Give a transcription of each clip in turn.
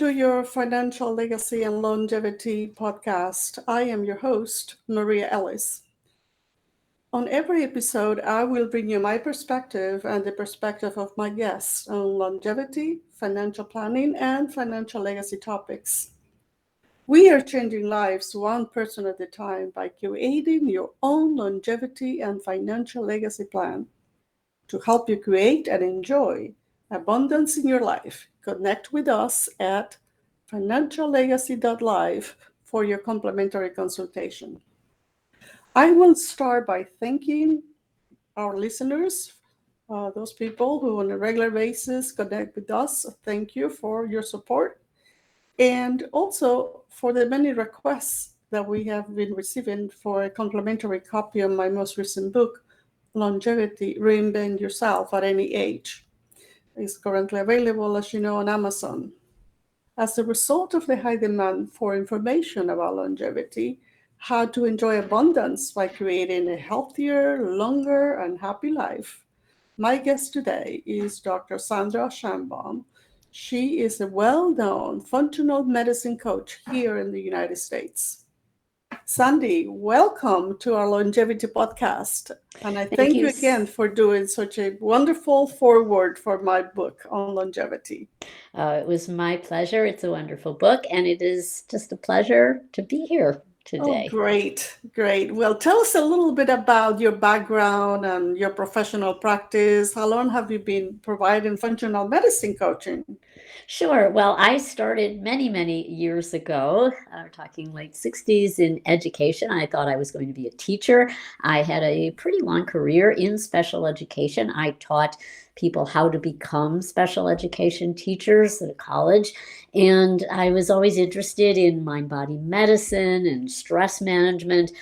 to your Financial Legacy and Longevity podcast. I am your host, Maria Ellis. On every episode, I will bring you my perspective and the perspective of my guests on longevity, financial planning, and financial legacy topics. We are changing lives one person at a time by creating your own longevity and financial legacy plan. To help you create and enjoy abundance in your life, connect with us at financiallegacy.live for your complimentary consultation. I will start by thanking our listeners, those people who on a regular basis connect with us. Thank you for your support and also for the many requests that we have been receiving for a complimentary copy of my most recent book, Longevity, Reinvent Yourself at Any Age. It's currently available, as you know, on Amazon. As a result of the high demand for information about longevity, how to enjoy abundance by creating a healthier, longer, and happy life, my guest today is Dr. Sandra Scheinbaum. She is a well-known functional medicine coach here in the United States. Sandy, welcome to our longevity podcast. And I thank you again for doing such a wonderful foreword for my book on longevity. It was my pleasure. It's a wonderful book, and it is just a pleasure to be here today. Oh, great. Well, tell us a little bit about your background and your professional practice. How long have you been providing functional medicine coaching? Sure. Well, I started many, many years ago, we're talking late 60s in education. I thought I was going to be a teacher. I had a pretty long career in special education. I taught people how to become special education teachers at a college. And I was always interested in mind-body medicine and stress management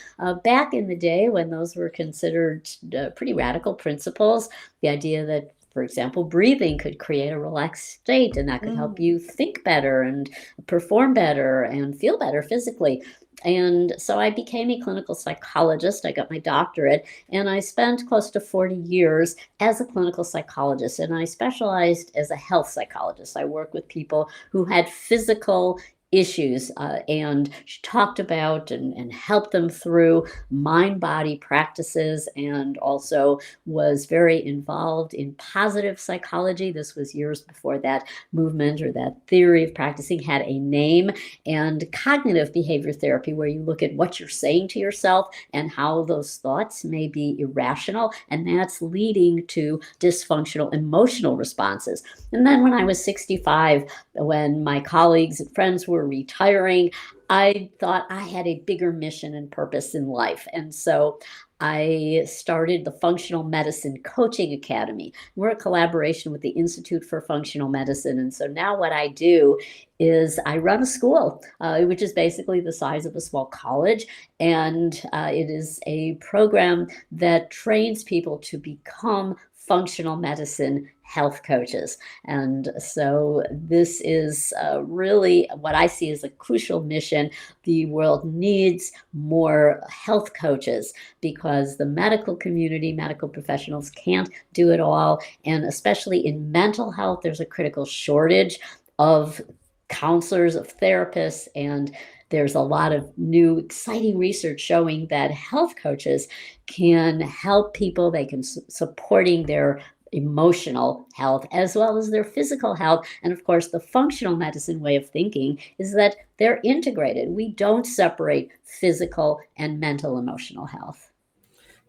back in the day when those were considered pretty radical principles. The idea that, for example, breathing could create a relaxed state, and that could help you think better and perform better and feel better physically. And so I became a clinical psychologist. I got my doctorate, and I spent close to 40 years as a clinical psychologist. And I specialized as a health psychologist. I work with people who had physical issues and talked about and helped them through mind-body practices, and also was very involved in positive psychology. This was years before that movement or that theory of practicing had a name, and cognitive behavior therapy, where you look at what you're saying to yourself and how those thoughts may be irrational, and that's leading to dysfunctional emotional responses. And then when I was 65, when my colleagues and friends were retiring, I thought I had a bigger mission and purpose in life. And so I started the Functional Medicine Coaching Academy. We're a collaboration with the Institute for Functional Medicine. And so now what I do is I run a school, which is basically the size of a small college. And it is a program that trains people to become functional medicine health coaches. And so this is really what I see as a crucial mission. The world needs more health coaches because the medical community, medical professionals can't do it all. And especially in mental health, there's a critical shortage of counselors, of therapists, and there's a lot of new exciting research showing that health coaches can help people. They can supporting their emotional health as well as their physical health. And of course, the functional medicine way of thinking is that they're integrated. We don't separate physical and mental emotional health.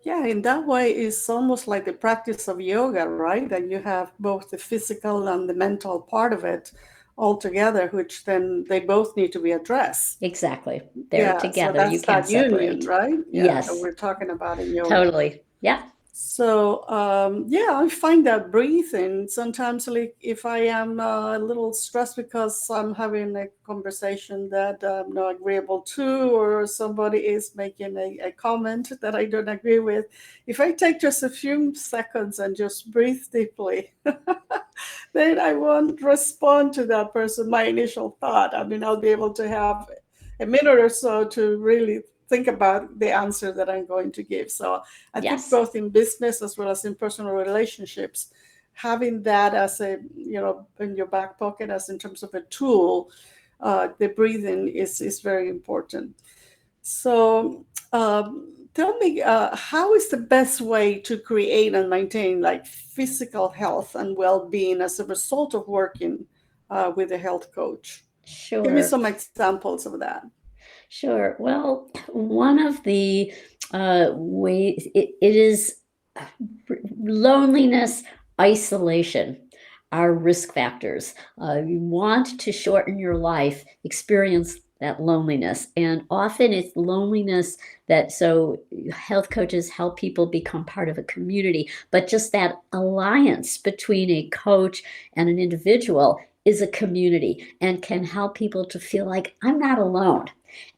Yeah, in that way, it's almost like the practice of yoga, right? That you have both the physical and the mental part of it all together, which then they both need to be addressed. Exactly. They're together. So you that's can't that union, separate. right? Yes. That we're talking about in yoga. Totally. Yeah. So, I find that breathing sometimes, like if I am a little stressed because I'm having a conversation that I'm not agreeable to, or somebody is making a comment that I don't agree with, if I take just a few seconds and just breathe deeply, then I won't respond to that person, my initial thought. I mean, I'll be able to have a minute or so to really think about the answer that I'm going to give. So I think both in business as well as in personal relationships, having that as a, in your back pocket as in terms of a tool, the breathing is very important. So tell me, how is the best way to create and maintain like physical health and well-being as a result of working with a health coach? Give me Sure. some examples of that. Sure. Well, one of the ways it is loneliness, isolation are risk factors. You want to shorten your life, experience that loneliness. And often it's loneliness so health coaches help people become part of a community, but just that alliance between a coach and an individual is a community and can help people to feel like I'm not alone.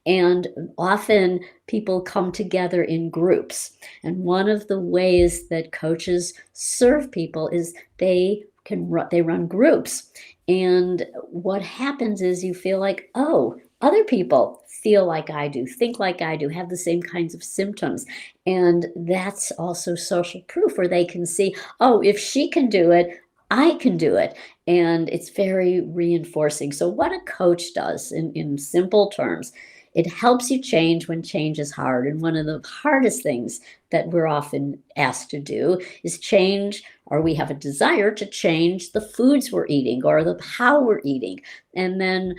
And often people come together in groups. And one of the ways that coaches serve people is they run groups. And what happens is you feel like, oh, other people feel like I do, think like I do, have the same kinds of symptoms. And that's also social proof where they can see, oh, if she can do it, I can do it. And it's very reinforcing. So what a coach does in simple terms, it helps you change when change is hard. And one of the hardest things that we're often asked to do is change, or we have a desire to change the foods we're eating or how we're eating. And then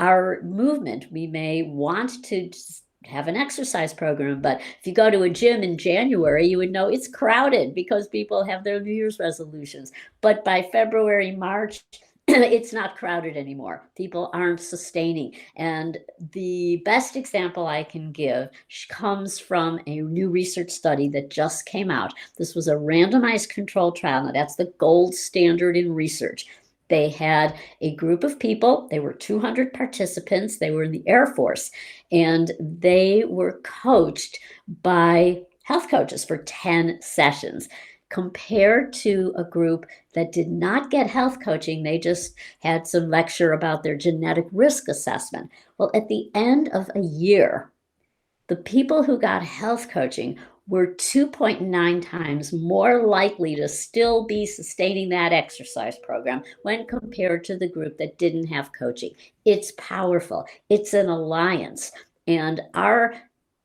our movement, we may want to just have an exercise program, but if you go to a gym in January, you would know it's crowded because people have their New Year's resolutions. But by February, March, it's not crowded anymore. People aren't sustaining. And the best example I can give comes from a new research study that just came out. This was a randomized controlled trial. Now, that's the gold standard in research. They had a group of people, they were 200 participants, they were in the Air Force, and they were coached by health coaches for 10 sessions, compared to a group that did not get health coaching. They just had some lecture about their genetic risk assessment. Well, at the end of a year, the people who got health coaching were 2.9 times more likely to still be sustaining that exercise program when compared to the group that didn't have coaching. It's powerful. It's an alliance. And our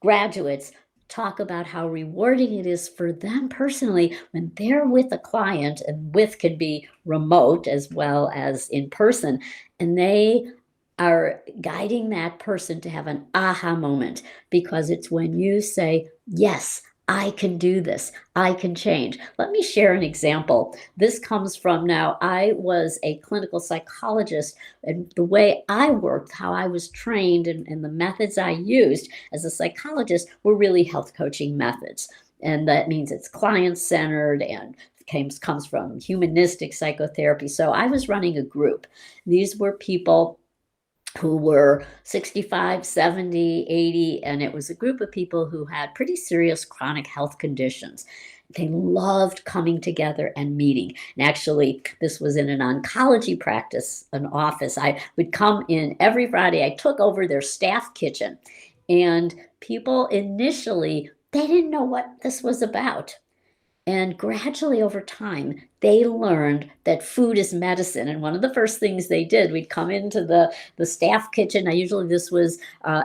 graduates talk about how rewarding it is for them personally when they're with a client, and with can be remote as well as in person, and they are guiding that person to have an aha moment, because it's when you say, yes, I can do this. I can change. Let me share an example. This comes from, now, I was a clinical psychologist, and the way I worked, how I was trained, and the methods I used as a psychologist were really health coaching methods. And that means it's client-centered and comes from humanistic psychotherapy. So I was running a group. These were people who were 65, 70, 80, and it was a group of people who had pretty serious chronic health conditions. They loved coming together and meeting. And actually, this was in an oncology practice, an office. I would come in every Friday. I took over their staff kitchen. And people initially, they didn't know what this was about. And gradually over time, they learned that food is medicine. And one of the first things they did, we'd come into the staff kitchen. Now, usually this was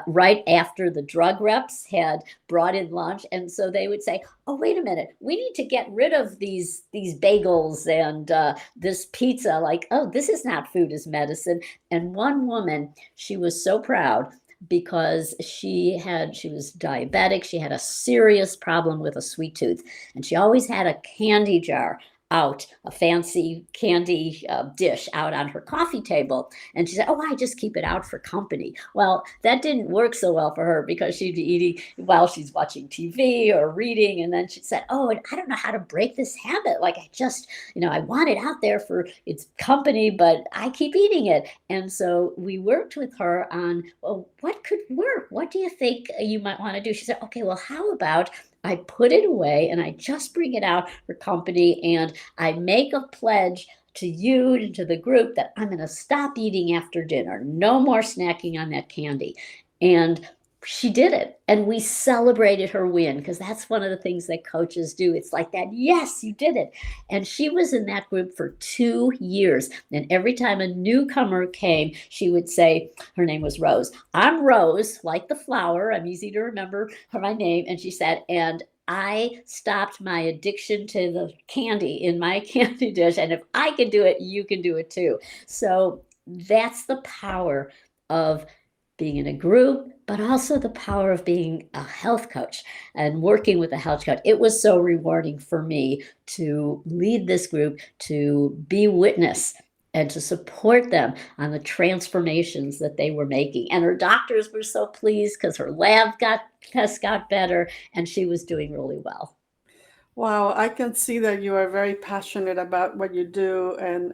right after the drug reps had brought in lunch. And so they would say, oh, wait a minute, we need to get rid of these bagels and this pizza. Like, oh, this is not food is medicine. And one woman, she was so proud, because she was diabetic. She had a serious problem with a sweet tooth, and she always had a candy jar out, a fancy candy dish out on her coffee table. And she said, oh, I just keep it out for company. Well, that didn't work so well for her, because she'd be eating while she's watching TV or reading. And then she said, oh, I don't know how to break this habit. Like, I just, I want it out there for its company, but I keep eating it. And so we worked with her on, well, what could work? What do you think you might want to do? She said, okay, well, how about I put it away and I just bring it out for company, and I make a pledge to you and to the group that I'm going to stop eating after dinner. No more snacking on that candy. And she did it, and we celebrated her win, because that's one of the things that coaches do. It's like that, yes, you did it. And she was in that group for 2 years, and every time a newcomer came, she would say, her name was Rose, I'm Rose, like the flower, I'm easy to remember my name. And she said, and I stopped my addiction to the candy in my candy dish, and if I can do it, you can do it too. So that's the power of being in a group, but also the power of being a health coach and working with a health coach. It was so rewarding for me to lead this group, to be witness and to support them on the transformations that they were making. And her doctors were so pleased because her tests got better, and she was doing really well. Wow, I can see that you are very passionate about what you do, and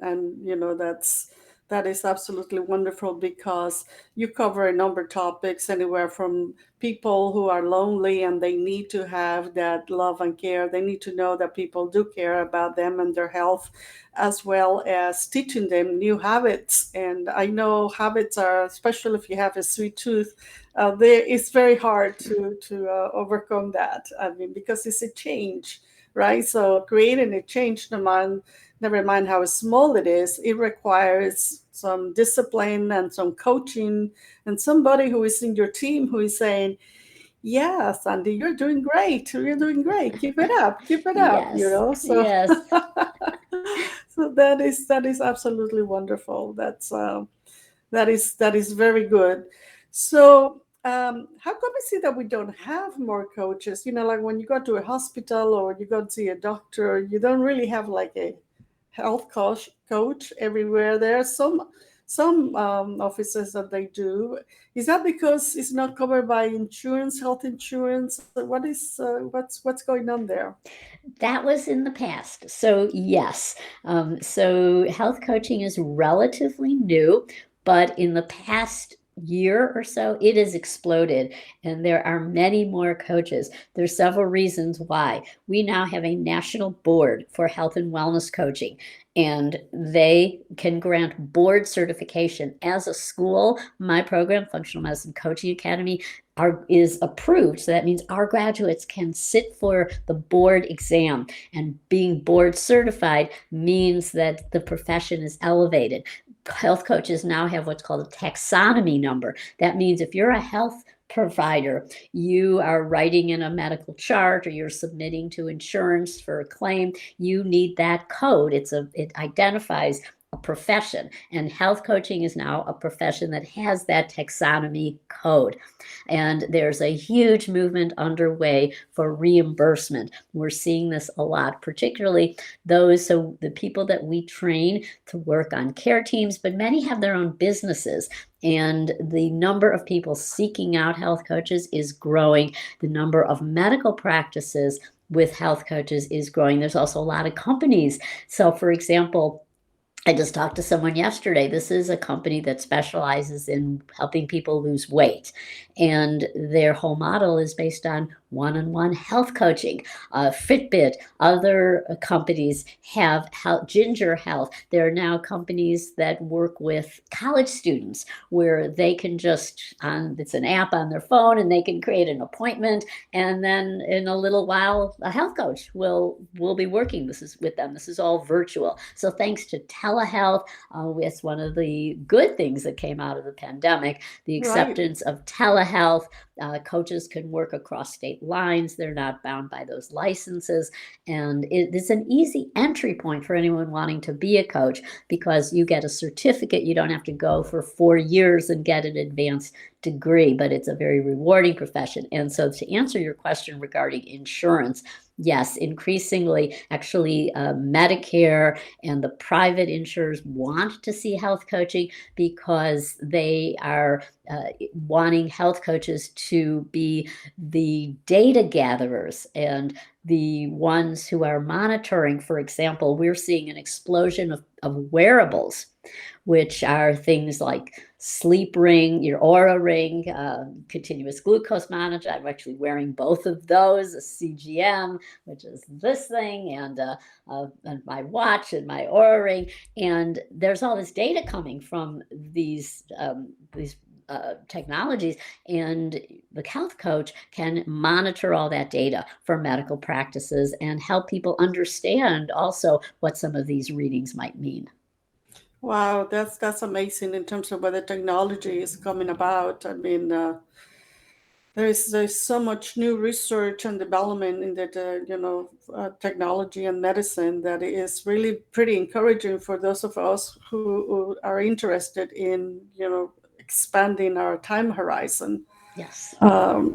that is absolutely wonderful because you cover a number of topics, anywhere from people who are lonely and they need to have that love and care. They need to know that people do care about them and their health, as well as teaching them new habits. And I know habits are, especially if you have a sweet tooth, it's very hard to overcome that. I mean, because it's a change, right? So creating a change, never mind how small it is, it requires some discipline and some coaching and somebody who is in your team who is saying, yeah, Sandy, you're doing great. You're doing great. Keep it up. Keep it up. Yes, So yes. so that is absolutely wonderful. That is very good. So, how come is it that we don't have more coaches? Like when you go to a hospital or you go to see a doctor, you don't really have like a health coach everywhere. There are some offices that they do. Is that because it's not covered by insurance, health insurance? What's going on there? That was in the past. So, yes. So, health coaching is relatively new, but in the past year or so, it has exploded, and there are many more coaches. There's several reasons why. We now have a national board for health and wellness coaching, and they can grant board certification. As a school, my program, Functional Medicine Coaching Academy, is approved. So that means our graduates can sit for the board exam, and being board certified means that the profession is elevated. Health coaches now have what's called a taxonomy number. That means if you're a health provider, you are writing in a medical chart or you're submitting to insurance for a claim, you need that code. It identifies a profession, and health coaching is now a profession that has that taxonomy code. And there's a huge movement underway for reimbursement. We're seeing this a lot, particularly the people that we train to work on care teams, but many have their own businesses. And the number of people seeking out health coaches is growing. The number of medical practices with health coaches is growing. There's also a lot of companies. So, for example, I just talked to someone yesterday. This is a company that specializes in helping people lose weight. And their whole model is based on one-on-one health coaching. Fitbit, other companies have Ginger Health. There are now companies that work with college students where they can it's an app on their phone, and they can create an appointment. And then in a little while, a health coach will be working with them. This is all virtual. So thanks to telehealth, it's one of the good things that came out of the pandemic, the acceptance of telehealth. Coaches can work across state lines. They're not bound by those licenses. And it's an easy entry point for anyone wanting to be a coach, because you get a certificate. You don't have to go for 4 years and get an advanced degree, but it's a very rewarding profession. And so, to answer your question regarding insurance, yes, increasingly, actually, Medicare and the private insurers want to see health coaching because they are wanting health coaches to be the data gatherers and the ones who are monitoring. For example, we're seeing an explosion of wearables, which are things like sleep ring, your Aura ring, continuous glucose monitor. I'm actually wearing both of those, a CGM, which is this thing, and my watch and my Aura ring. And there's all this data coming from these technologies, and the health coach can monitor all that data for medical practices and help people understand also what some of these readings might mean. Wow, that's amazing in terms of where the technology is coming about. I mean, there's so much new research and development in that technology and medicine that is really pretty encouraging for those of us who are interested in expanding our time horizon. Yes.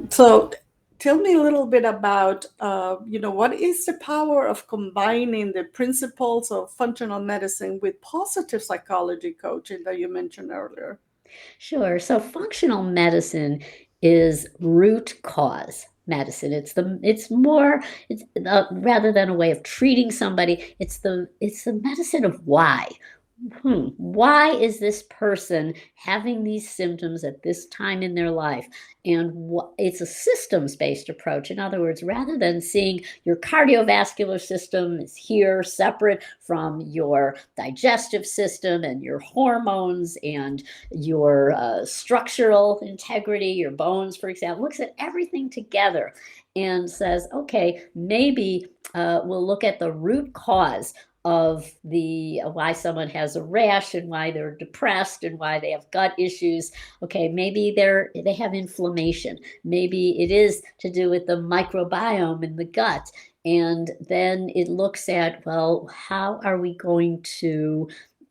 So tell me a little bit about what is the power of combining the principles of functional medicine with positive psychology coaching that you mentioned earlier. Sure. So functional medicine is root cause medicine. It's more it's rather than a way of treating somebody. It's the medicine of why. Why is this person having these symptoms at this time in their life? And it's a systems based approach. In other words, rather than seeing your cardiovascular system is here separate from your digestive system and your hormones and your structural integrity, your bones, for example, looks at everything together and says, okay, maybe we'll look at the root cause of the why someone has a rash and why they're depressed and why they have gut issues. Okay, maybe they have inflammation. Maybe it is to do with the microbiome in the gut. And then it looks at, well, how are we going to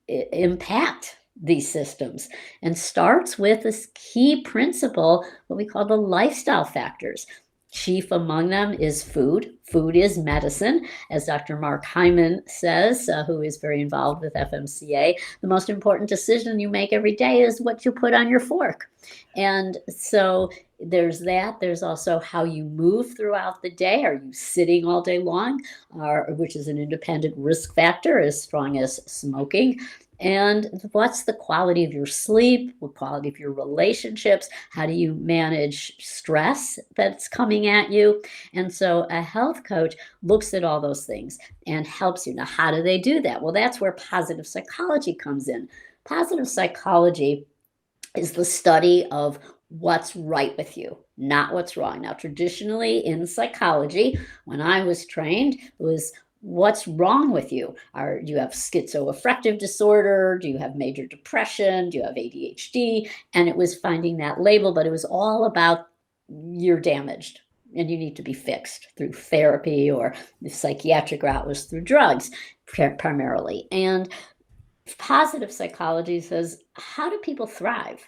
impact these systems, and starts with this key principle, what we call the lifestyle factors. Chief among them is food. Food is medicine, as Dr. Mark Hyman says, who is very involved with FMCA. The most important decision you make every day is what you put on your fork. And so there's that. There's also how you move throughout the day. Are you sitting all day long, which is an independent risk factor as strong as smoking? And what's the quality of your sleep, what quality of your relationships? How do you manage stress that's coming at you? And so a health coach looks at all those things and helps you. Now, how do they do that? Well, that's where positive psychology comes in. Positive psychology is the study of what's right with you, not what's wrong. Now, traditionally in psychology, when I was trained, it was what's wrong with you? Do you have schizoaffective disorder? Do you have major depression? Do you have ADHD? And it was finding that label, but it was all about you're damaged and you need to be fixed through therapy, or the psychiatric route was through drugs primarily. And positive psychology says, how do people thrive?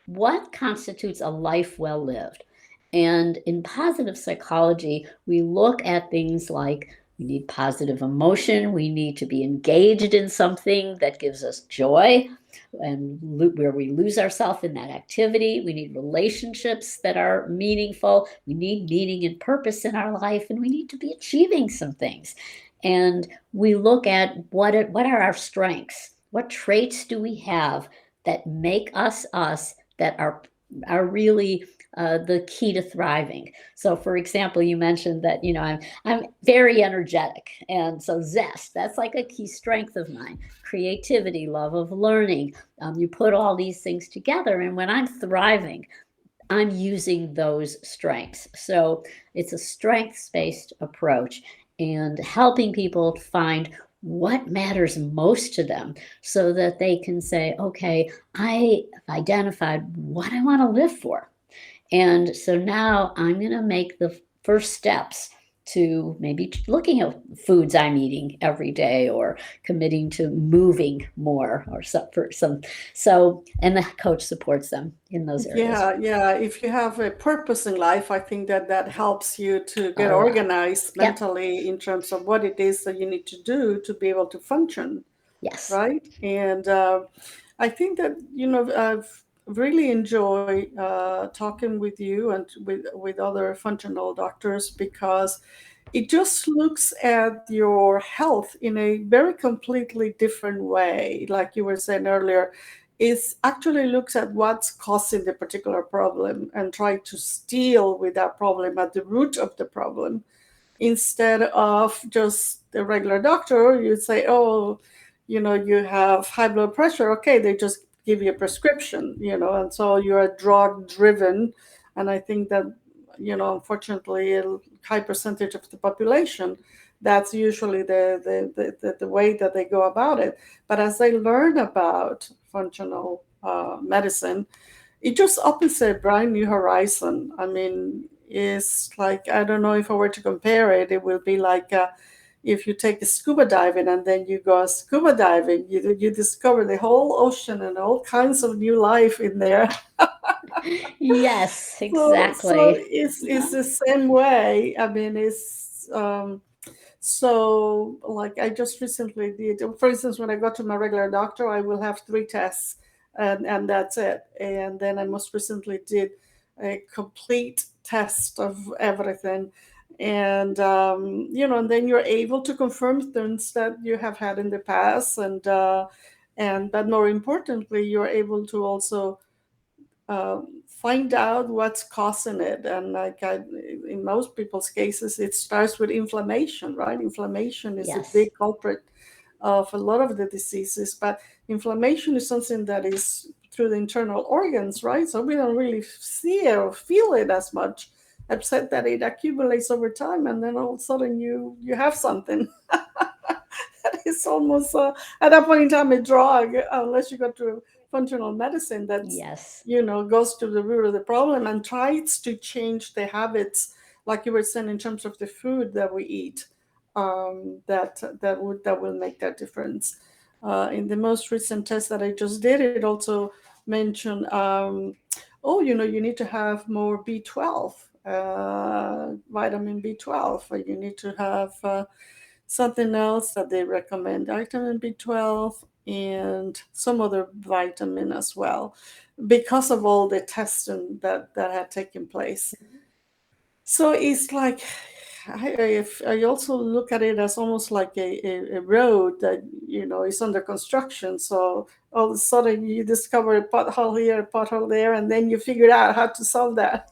What constitutes a life well lived? And in positive psychology, we look at things like we need positive emotion. We need to be engaged in something that gives us joy and where we lose ourselves in that activity. We need relationships that are meaningful. We need meaning and purpose in our life, and we need to be achieving some things. And we look at what are our strengths? What traits do we have that make us us, that are really the key to thriving? So, for example, you mentioned that I'm very energetic, and so zest, that's like a key strength of mine. Creativity, love of learning. You put all these things together, and when I'm thriving, I'm using those strengths. So it's a strengths-based approach and helping people find what matters most to them so that they can say, okay, I have identified what I want to live for. And so now I'm going to make the first steps to maybe looking at foods I'm eating every day, or committing to moving more, or some. So, and the coach supports them in those areas. Yeah. If you have a purpose in life, I think that helps you to get A lot. organized Yep. mentally in terms of what it is that you need to do to be able to function, Yes. right? And I think that I've really enjoyed talking with you and with other functional doctors, because it just looks at your health in a very completely different way. Like you were saying earlier, is actually looks at what's causing the particular problem and try to deal with that problem at the root of the problem, instead of just the regular doctor. You say, oh, you have high blood pressure. Okay, they just give you a prescription, and so you're drug driven. And I think that, unfortunately, a high percentage of the population, that's usually the way that they go about it. But as they learn about functional medicine, it just opens a brand new horizon. I mean, it's like, I don't know, if I were to compare it, it will be like if you take a scuba diving and then you go scuba diving, you discover the whole ocean and all kinds of new life in there. Yes, So exactly. it's the same way. I mean, it's so, like, I just recently did, for instance, when I go to my regular doctor, I will have 3 tests, and that's it. And then I most recently did a complete test of everything. And, and then you're able to confirm things that you have had in the past. But more importantly, you're able to also find out what's causing it. And in most people's cases, it starts with inflammation, right? Inflammation is a Yes. big culprit of a lot of the diseases, but inflammation is something that is through the internal organs, right? So we don't really see it or feel it as much, except that it accumulates over time, and then all of a sudden you have something. It's almost at that point in time a drug, unless you go to functional medicine that's, Yes. goes to the root of the problem and tries to change the habits, like you were saying, in terms of the food that we eat, that will make that difference. In the most recent test that I just did, it also mentioned, oh, you need to have more B12, vitamin B12, or you need to have something else that they recommend, vitamin B12 and some other vitamin as well, because of all the testing that had taken place. So it's like, I also look at it as almost like a road that, is under construction. So all of a sudden you discover a pothole here, a pothole there, and then you figure out how to solve that.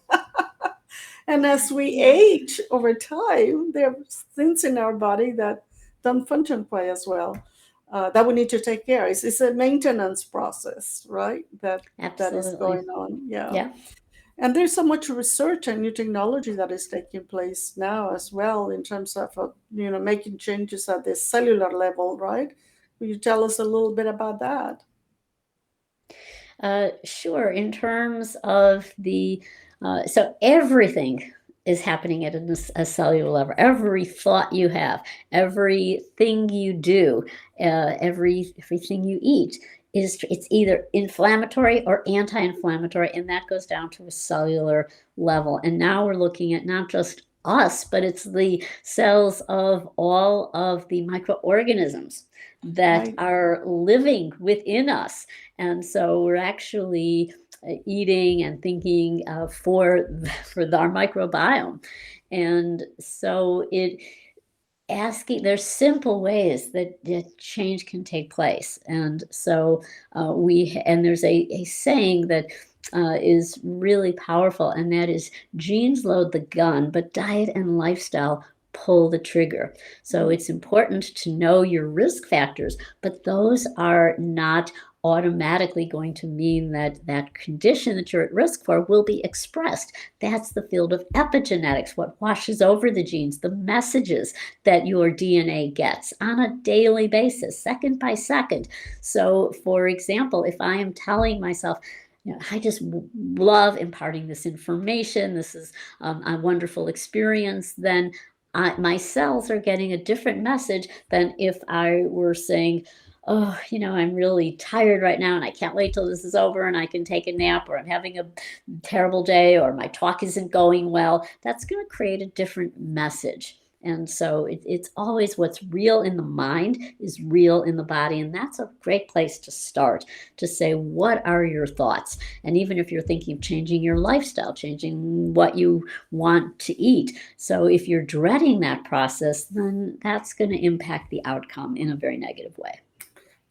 And as we age over time, there are things in our body that don't function quite as well, that we need to take care. It's a maintenance process, right? That is Absolutely. going on. Yeah. Yeah. And there's so much research and new technology that is taking place now as well, in terms of making changes at the cellular level, right? Will you tell us a little bit about that? Sure. In terms of so everything is happening at a cellular level. Every thought you have, everything you do, everything you eat it's either inflammatory or anti-inflammatory, and that goes down to a cellular level. And now we're looking at not just us, but it's the cells of all of the microorganisms that Right. are living within us. And so we're actually eating and thinking for our microbiome. And so it asking there's simple ways that change can take place. And so there's a saying that is really powerful, and that is, genes load the gun, but diet and lifestyle pull the trigger. So it's important to know your risk factors, but those are not automatically going to mean that that condition that you're at risk for will be expressed. That's the field of epigenetics, what washes over the genes, the messages that your DNA gets on a daily basis, second by second. So, for example, if I am telling myself, I just love imparting this information, this is a wonderful experience, then my cells are getting a different message than if I were saying, oh, I'm really tired right now and I can't wait till this is over and I can take a nap, or I'm having a terrible day, or my talk isn't going well. That's going to create a different message. And so it's always what's real in the mind is real in the body. And that's a great place to start, to say, what are your thoughts? And even if you're thinking of changing your lifestyle, changing what you want to eat. So if you're dreading that process, then that's going to impact the outcome in a very negative way.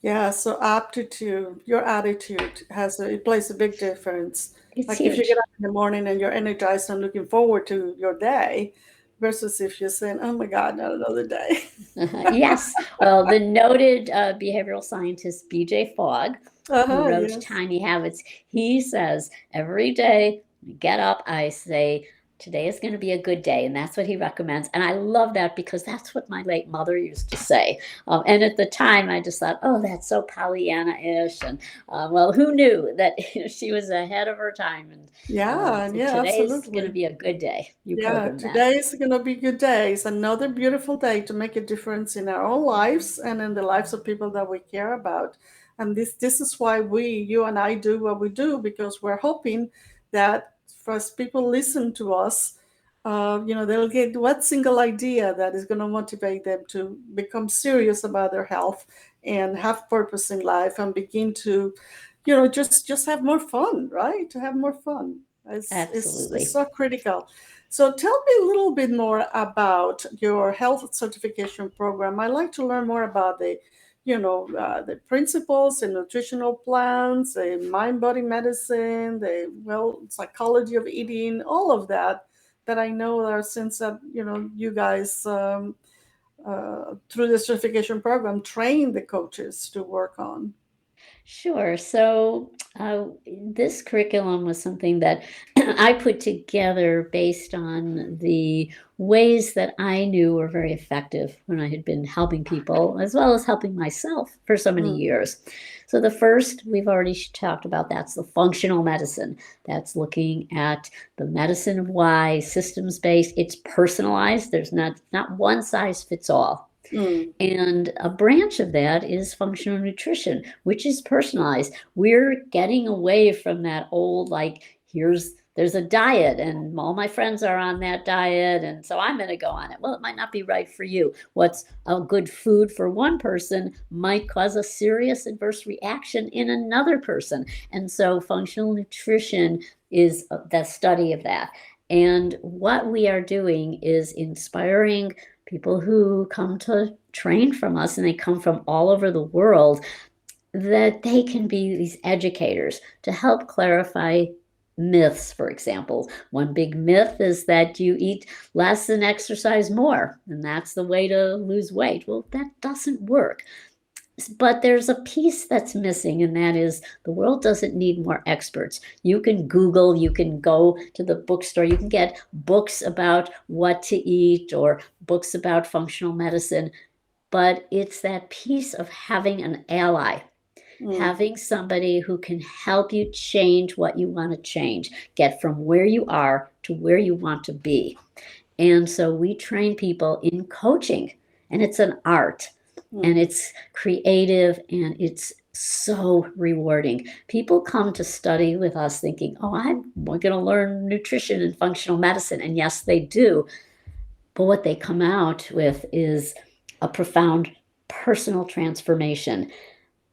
Yeah, so aptitude, your attitude it plays a big difference. It's Like if you get huge. up in the morning and you're energized and looking forward to your day, versus if you're saying, oh my God, not another day. Yes. Well, the noted behavioral scientist B.J. Fogg, who wrote Yes. Tiny Habits, he says every day I get up, I say, today is going to be a good day. And that's what he recommends. And I love that because that's what my late mother used to say. And at the time, I just thought, oh, that's so Pollyanna-ish. And well, who knew that she was ahead of her time? And Yeah, so yeah, today's going to absolutely. be a good day. You Yeah, program that. today is going to be a good day. It's another beautiful day to make a difference in our own lives and in the lives of people that we care about. And this is why you and I do what we do, because we're hoping that first people listen to us, they'll get what single idea that is going to motivate them to become serious about their health and have purpose in life and begin to, just have more fun, right? To have more fun. It's Absolutely. so critical. So tell me a little bit more about your health certification program. I'd like to learn more about the principles and nutritional plans, the mind-body medicine, the psychology of eating, all of that I know are since that you guys through the certification program train the coaches to work on. Sure. So, this curriculum was something that I put together based on the ways that I knew were very effective when I had been helping people, as well as helping myself for so many Mm, years. So, the first we've already talked about, that's the functional medicine. That's looking at the medicine of why, systems based. It's personalized. There's not one size fits all. mm, And a branch of that is functional nutrition, which is personalized. We're getting away from that old, like, there's a diet and all my friends are on that diet. And so I'm going to go on it. Well, it might not be right for you. What's a good food for one person might cause a serious adverse reaction in another person. And so functional nutrition is the study of that. And what we are doing is inspiring people who come to train from us, and they come from all over the world, that they can be these educators to help clarify myths. For example, one big myth is that you eat less and exercise more, and that's the way to lose weight. Well, that doesn't work. But there's a piece that's missing, and that is the world doesn't need more experts. You can Google, you can go to the bookstore, you can get books about what to eat or books about functional medicine, but it's that piece of having an ally, mm, having somebody who can help you change what you want to change, get from where you are to where you want to be. And so we train people in coaching, and it's an art, and mm. it's creative, and it's so rewarding. People come to study with us thinking, oh, I'm going to learn nutrition and functional medicine. And yes, they do. But what they come out with is a profound personal transformation.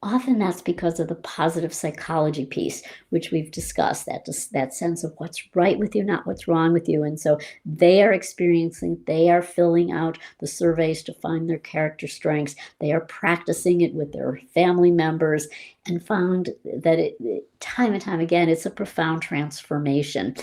Often that's because of the positive psychology piece, which we've discussed, that sense of what's right with you, not what's wrong with you. And so they are filling out the surveys to find their character strengths. They are practicing it with their family members and found that time and time again, it's a profound transformation.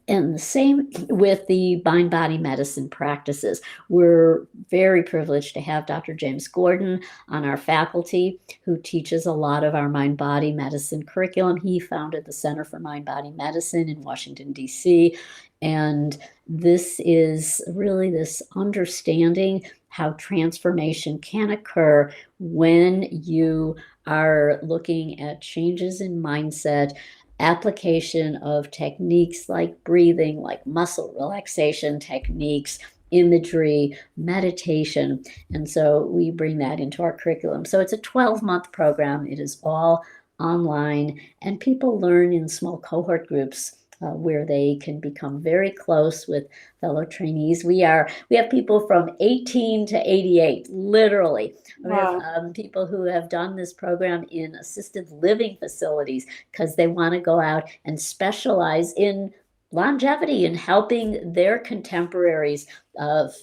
And the same with the mind body medicine practices. We're very privileged to have Dr. James Gordon on our faculty, who teaches a lot of our mind body medicine curriculum. He founded the Center for Mind Body Medicine in Washington, D.C. And this is really this understanding how transformation can occur when you are looking at changes in mindset, application of techniques like breathing, like muscle relaxation techniques, imagery, meditation. And so we bring that into our curriculum. So it's a 12-month program. It is all online, and people learn in small cohort groups where they can become very close with fellow trainees. We have people from 18 to 88, literally. We have Wow. people who have done this program in assisted living facilities because they want to go out and specialize in longevity and helping their contemporaries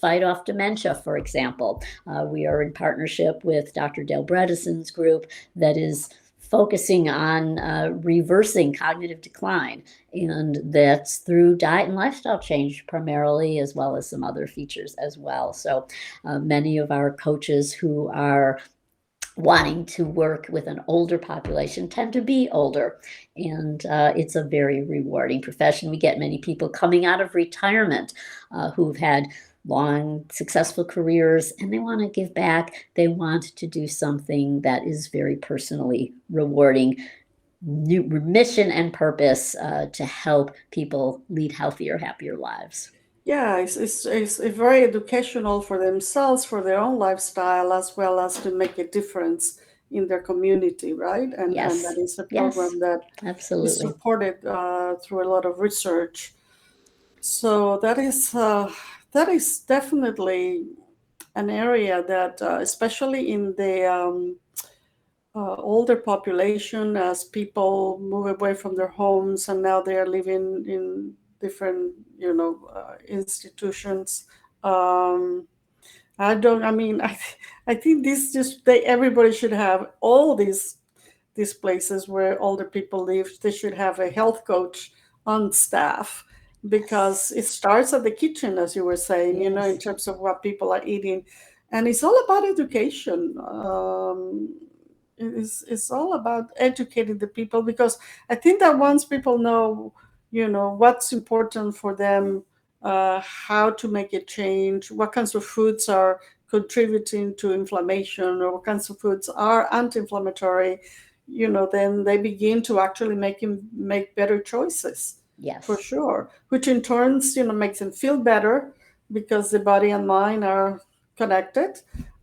fight off dementia, for example. We are in partnership with Dr. Dale Bredesen's group that is focusing on reversing cognitive decline. And that's through diet and lifestyle change primarily, as well as some other features as well. So many of our coaches who are wanting to work with an older population tend to be older. And it's a very rewarding profession. We get many people coming out of retirement who've had long, successful careers, and they want to give back. They want to do something that is very personally rewarding. New mission and purpose to help people lead healthier, happier lives. Yeah, it's very educational for themselves, for their own lifestyle, as well as to make a difference in their community, right? And that Yes, is a yes, program that is absolutely. supported through a lot of research. So that is definitely an area that, especially in the older population, as people move away from their homes and now they are living in different, institutions. Um, I mean, I think everybody should have all these places where older people live. They should have a health coach on staff because it starts at the kitchen, as you were saying, in Yes. terms of what people are eating. And it's all about education. It's all about educating the people, because I think that once people know, what's important for them, how to make a change, what kinds of foods are contributing to inflammation, or what kinds of foods are anti-inflammatory, then they begin to actually make better choices, for Yes. sure, which in turns, makes them feel better because the body and mind are connected.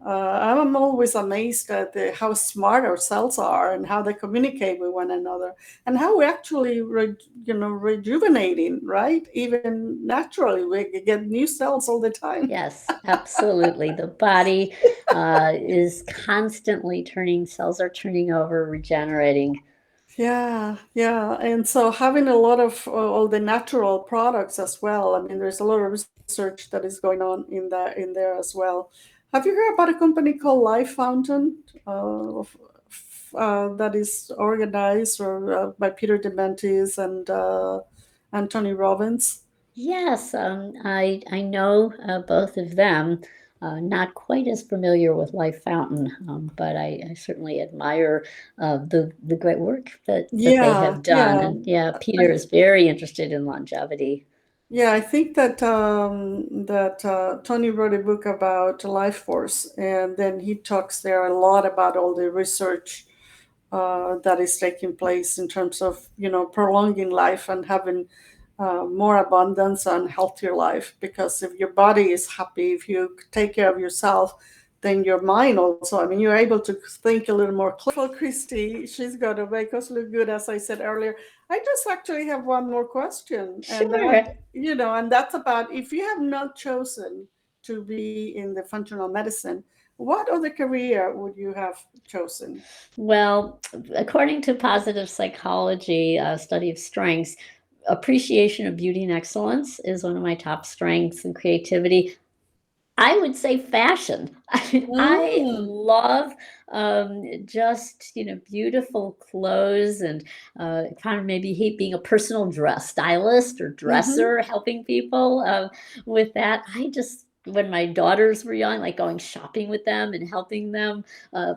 I'm always amazed at how smart our cells are and how they communicate with one another, and how we actually, rejuvenating, right? Even naturally, we get new cells all the time. Yes, absolutely. The body is constantly turning, cells are turning over, regenerating. Yeah, yeah. And so having a lot of all the natural products as well. I mean, there's a lot of research that is going on in there as well. Have you heard about a company called Life Fountain, that is organized by Peter Dementis and Anthony Robbins? Yes, I know both of them. Not quite as familiar with Life Fountain, but I certainly admire the great work that they Yeah, have done. yeah. And yeah, Peter is very interested in longevity. Yeah, I think that Tony wrote a book about life force, and then he talks there a lot about all the research that is taking place in terms of, prolonging life and having more abundance and healthier life. Because if your body is happy, if you take care of yourself, then your mind also. I mean, you're able to think a little more clearly. Christy, she's got to make us look good, as I said earlier. I just actually have one more question, and Sure. that's about, if you have not chosen to be in the functional medicine, what other career would you have chosen? Well, according to positive psychology, study of strengths, appreciation of beauty and excellence is one of my top strengths, and creativity. I would say fashion. I mean, I Mm, love just beautiful clothes, and kind of maybe hate being a personal dress stylist or mm-hmm. dresser, helping people with that. I just, when my daughters were young, like going shopping with them and helping them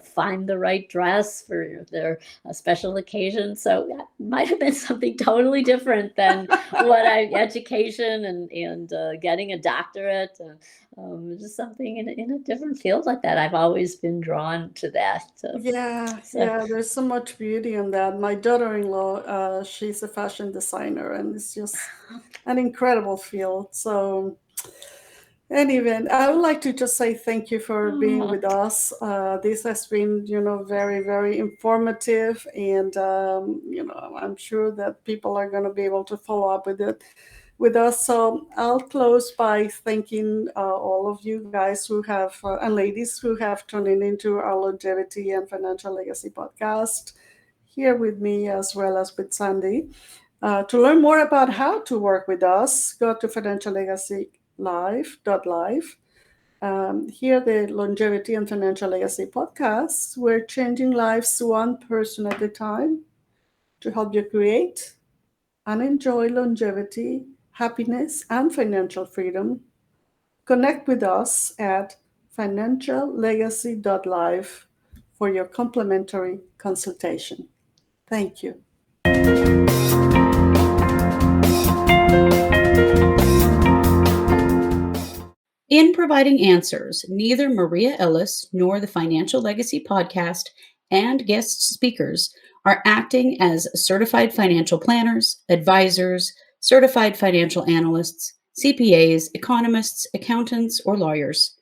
find the right dress for their special occasion. So that might have been something totally different than what education and getting a doctorate. Just something in a different field like that. I've always been drawn to that. Yeah, So yeah, there's so much beauty in that. My daughter-in-law, she's a fashion designer, and it's just an incredible field. So, anyway, I would like to just say thank you for being oh, with us. This has been, very, very informative, and I'm sure that people are going to be able to follow up with us. So I'll close by thanking all of you guys who have and ladies who have tuned in into our longevity and financial legacy podcast here with me, as well as with Sandy. To learn more about how to work with us, go to financiallegacylive.live. Here, the Longevity and Financial Legacy podcast, we're changing lives one person at a time to help you create and enjoy longevity, happiness, and financial freedom. Connect with us at financiallegacy.live for your complimentary consultation. Thank you. In providing answers, neither Maria Ellis nor the Financial Legacy podcast and guest speakers are acting as certified financial planners, advisors, certified financial analysts, CPAs, economists, accountants, or lawyers.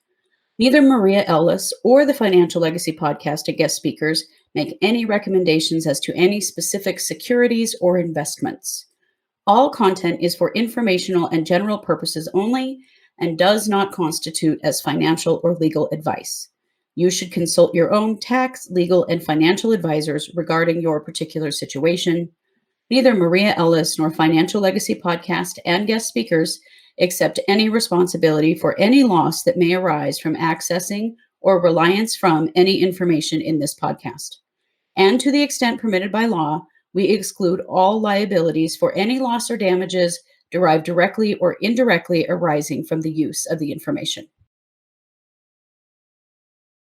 Neither Maria Ellis or the Financial Legacy podcast and guest speakers make any recommendations as to any specific securities or investments. All content is for informational and general purposes only and does not constitute as financial or legal advice. You should consult your own tax, legal, and financial advisors regarding your particular situation. Neither Maria Ellis nor Financial Legacy podcast and guest speakers accept any responsibility for any loss that may arise from accessing or reliance from any information in this podcast. And to the extent permitted by law, we exclude all liabilities for any loss or damages derived directly or indirectly arising from the use of the information.